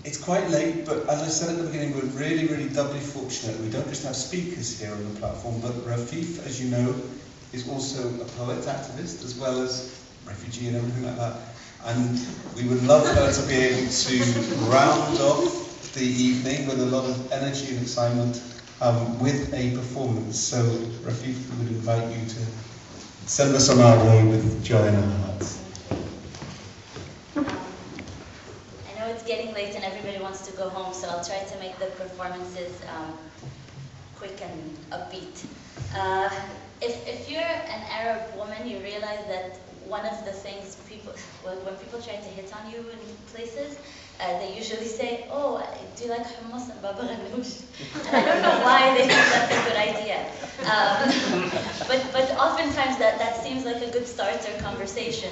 It's quite late, but as I said at the beginning, we're really, really doubly fortunate. We don't just have speakers here on the platform, but Rafif, as you know, is also a poet activist, as well as refugee and everything like that. And we would love her to be able to round off the evening with a lot of energy and excitement with a performance. So, Rafif, we would invite you to send us on our way with joy in our hearts. I know it's getting late and everybody wants to go home, so I'll try to make the performances quick and upbeat. If you're an Arab woman, you realize that one of the things when people try to hit on you in places, they usually say, "Oh, do you like hummus and baba ganoush?" And I don't know why they think that's a good idea. But oftentimes that seems like a good starter conversation.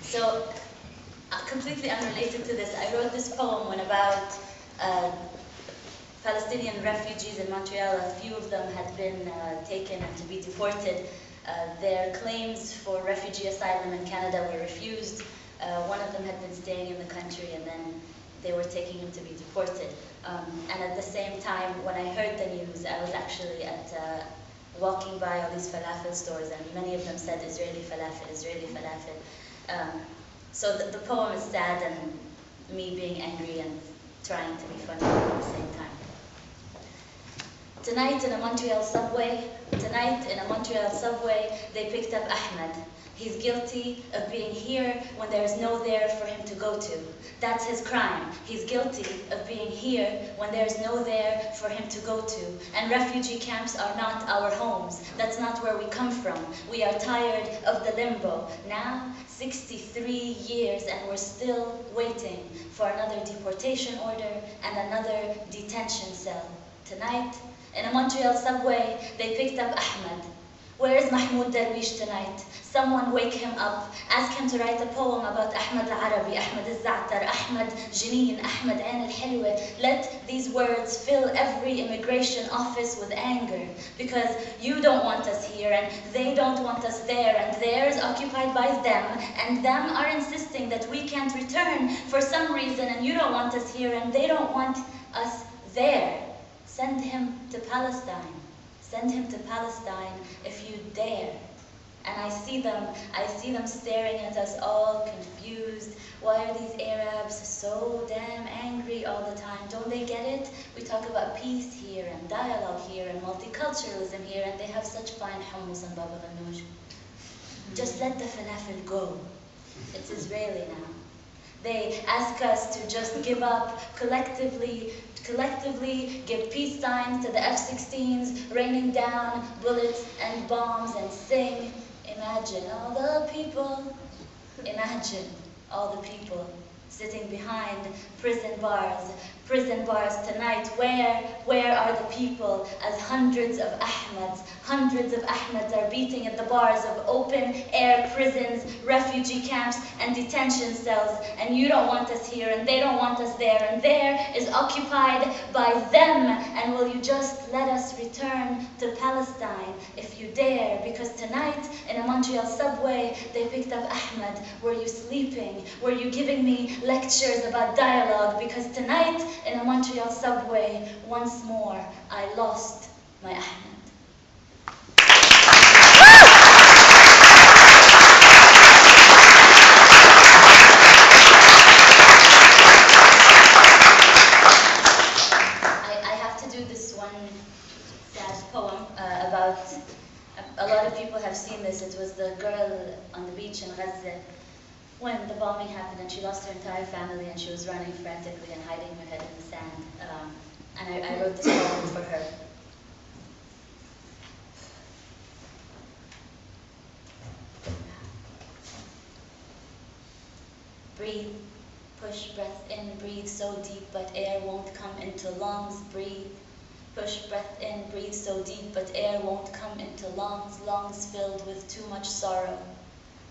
So, completely unrelated to this, I wrote this poem when about Palestinian refugees in Montreal. A few of them had been taken and to be deported. Their claims for refugee asylum in Canada were refused. One of them had been staying in the country and then they were taking him to be deported. And at the same time, when I heard the news, I was actually walking by all these falafel stores, and many of them said Israeli falafel, Israeli falafel. So the poem is sad and me being angry and trying to be funny at the same time. Tonight in a Montreal subway, they picked up Ahmed. He's guilty of being here when there's no there for him to go to. That's his crime. He's guilty of being here when there's no there for him to go to. And refugee camps are not our homes. That's not where we come from. We are tired of the limbo. Now, 63 years and we're still waiting for another deportation order and another detention cell. Tonight, in a Montreal subway, they picked up Ahmed. Where is Mahmoud Darwish tonight? Someone wake him up. Ask him to write a poem about Ahmed al-Arabi, Ahmed al-Za'atar, Ahmed Janine, Ahmed Ain al-Hilwa. Let these words fill every immigration office with anger. Because you don't want us here, and they don't want us there, and theirs occupied by them, and them are insisting that we can't return for some reason, and you don't want us here, and they don't want us there. Send him to Palestine. Send him to Palestine if you dare. And I see them staring at us all confused. Why are these Arabs so damn angry all the time? Don't they get it? We talk about peace here and dialogue here and multiculturalism here, and they have such fine hummus and baba ganoush. Just let the falafel go. It's Israeli now. They ask us to just give up, collectively give peace signs to the F-16s, raining down bullets and bombs, and sing, imagine all the people sitting behind prison bars tonight. Where are the people as hundreds of Ahmeds are beating at the bars of open air prisons, refugee camps, and detention cells, and you don't want us here, and they don't want us there, and there is occupied by them, and will you just let us return to Palestine if you dare? Because tonight, in a Montreal subway, they picked up Ahmed. Were you sleeping? Were you giving me lectures about dialogue? Because tonight, in a Montreal subway, once more, I lost my Ahmed. I have to do this one sad poem about, a lot of people have seen this. It was the girl on the beach in Gaza when the bombing happened, and she lost her entire family, and she was running frantically and hiding her head in the sand. And I wrote this poem for her. Breathe, push breath in, breathe so deep, but air won't come into lungs. Breathe, push breath in, breathe so deep, but air won't come into lungs. Lungs filled with too much sorrow.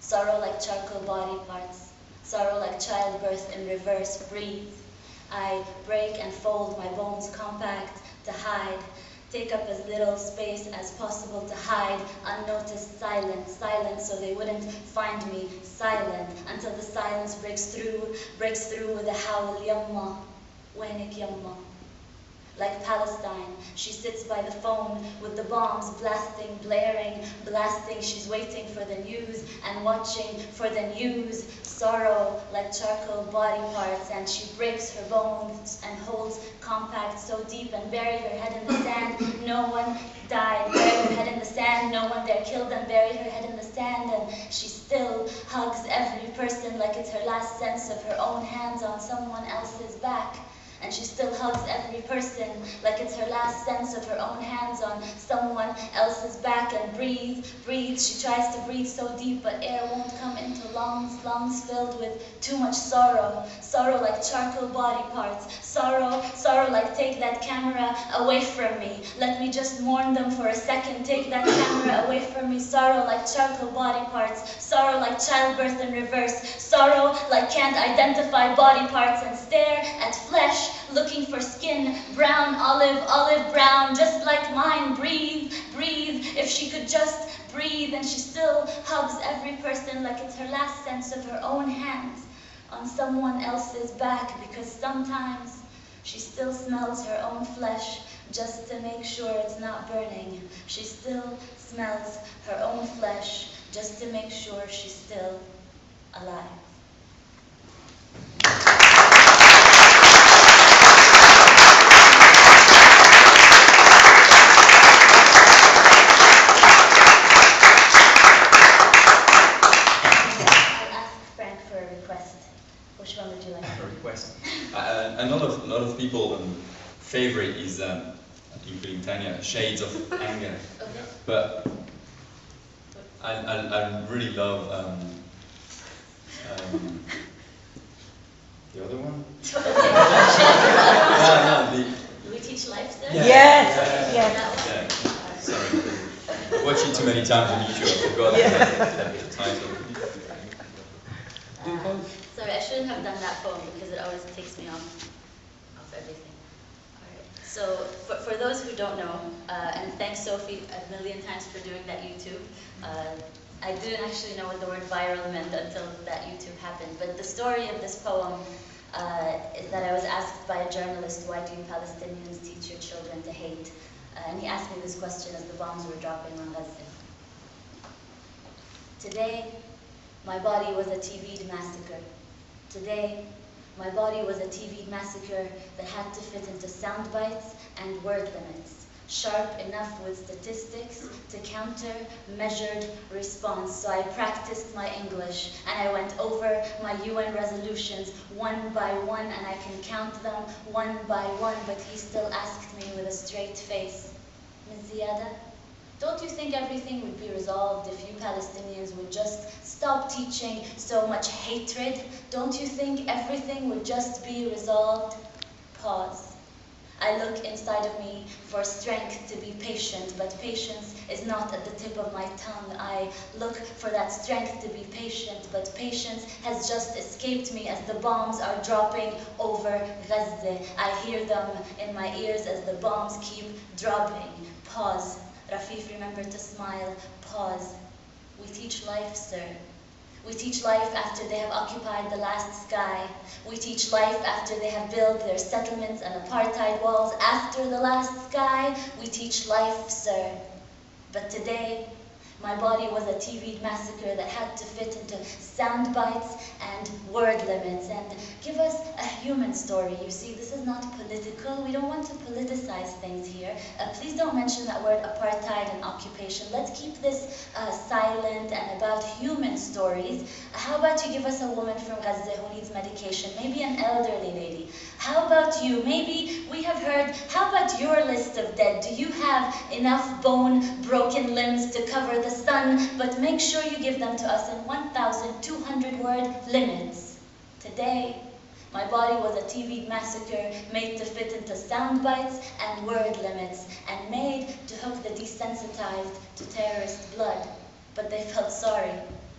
Sorrow like charcoal body parts, sorrow like childbirth in reverse. Breathe. I break and fold my bones compact to hide take up as little space as possible to hide, unnoticed, silent, silent, so they wouldn't find me, silent, until the silence breaks through with a howl, yamma, وينك yamma. Like Palestine, she sits by the phone with the bombs blasting, blaring, blasting. She's waiting for the news and watching for the news. Sorrow like charcoal body parts, and she breaks her bones and holds compact so deep and buried her head in the sand. No one died, buried her head in the sand. No one there killed and buried her head in the sand. And she still hugs every person like it's her last sense of her own hands on someone else's back. And she still hugs every person like it's her last sense of her own hands on someone else's back, and breathes. She tries to breathe so deep, but air won't come into lungs, lungs filled with too much sorrow. Sorrow like charcoal body parts. Sorrow like take that camera away from me. Let me just mourn them for a second. Take that camera away from me. Sorrow like charcoal body parts. Sorrow like childbirth in reverse. Sorrow like can't identify body parts and stare at flesh, looking for skin, brown, olive brown, just like mine. Breathe. If she could just breathe. And she still hugs every person like it's her last sense of her own hands on someone else's back, because sometimes she still smells her own flesh just to make sure it's not burning. She still smells her own flesh just to make sure she's still alive. Which one would you like? A request. A lot of people favorite is, including Tanya, Shades of Anger. Okay. But I really love the other one. We teach life there? Yes. Yeah. Sorry. Watched it too many times on YouTube. I forgot the title. Sorry, I shouldn't have done that poem because it always takes me off everything. All right. So for those who don't know, and thanks Sophie a million times for doing that YouTube. I didn't actually know what the word viral meant until that YouTube happened. But the story of this poem is that I was asked by a journalist, why do you Palestinians teach your children to hate? And he asked me this question as the bombs were dropping on Gaza. Today, my body was a TV'd massacre. Today, my body was a TV'd massacre that had to fit into sound bites and word limits, sharp enough with statistics to counter measured response. So I practiced my English and I went over my UN resolutions one by one, and I can count them one by one, but he still asked me with a straight face, Ms. Ziyada, don't you think everything would be resolved if you Palestinians would just stop teaching so much hatred? Don't you think everything would just be resolved? Pause. I look inside of me for strength to be patient, but patience is not at the tip of my tongue. I look for that strength to be patient, but patience has just escaped me as the bombs are dropping over Gaza. I hear them in my ears as the bombs keep dropping. Pause. Rafif, remember to smile. Pause. We teach life, sir. We teach life after they have occupied the last sky. We teach life after they have built their settlements and apartheid walls. After the last sky, we teach life, sir. But today, my body was a TV'd massacre that had to fit into sound bites and word limits and give us a human story. You see, this is not political. We don't want to politicize things here. Please don't mention that word apartheid and occupation. Let's keep this silent and about human stories. How about you give us a woman from Gaza who needs medication, maybe an elderly lady? How about you? Maybe we have heard, how about your list of dead? Do you have enough bone, broken limbs to cover the sun? But make sure you give them to us in 1,200 word limits. Today, my body was a TV massacre made to fit into sound bites and word limits, and made to hook the desensitized to terrorist blood. But they felt sorry.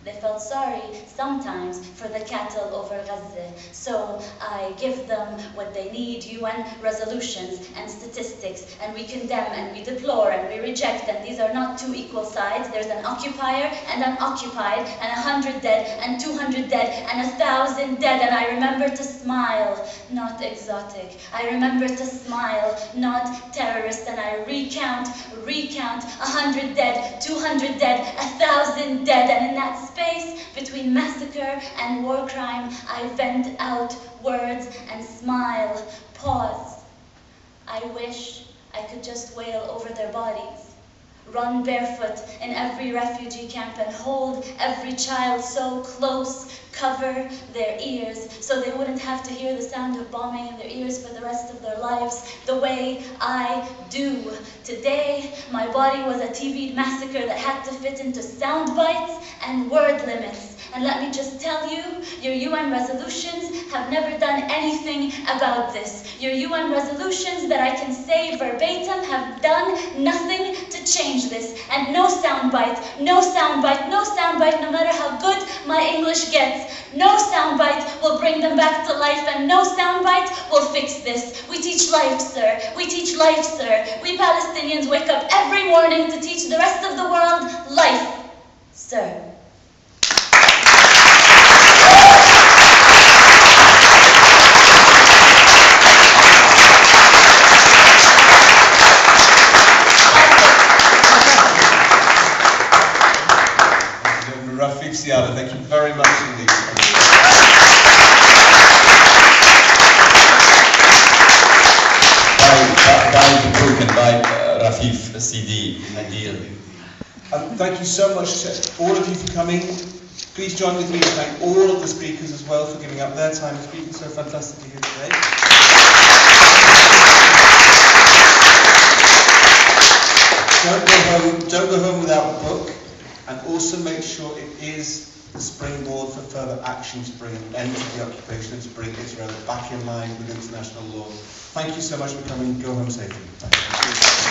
They felt sorry sometimes for the cattle over Gaza. So I give them what they need, UN resolutions and statistics, and we condemn and we deplore and we reject them. These are not two equal sides. There's an occupier and an occupied, and 100 dead and 200 dead and 1,000 dead. And I remember to smile, not exotic. I remember to smile, not terrorist. And I recount, 100 dead, 200 dead, 1,000 dead. And in that space between massacre and war crime, I vent out words and smile, pause. I wish I could just wail over their bodies, run barefoot in every refugee camp and hold every child so close, cover their ears so they wouldn't have to hear the sound of bombing in their ears for the rest of their lives, the way I do. Today, my body was a TV'd massacre that had to fit into sound bites and word limits. And let me just tell you, your UN resolutions have never done anything about this. Your UN resolutions that I can say verbatim have done nothing to change this. And no soundbite, no soundbite, no soundbite, no matter how good my English gets, no soundbite will bring them back to life, and no soundbite will fix this. We teach life, sir. We teach life, sir. We Palestinians wake up every morning to teach the rest of the world life, sir. Thank you very much indeed. Buy the book and buy Rafif CD, Nadir. Thank you so much to all of you for coming. Please join with me to thank all of the speakers as well for giving up their time and speaking so fantastically here today. Don't go home without the book, and also make sure it is the springboard for further action to bring an end to the occupation and to bring Israel back in line with international law. Thank you so much for coming. Go home safely. Thank you.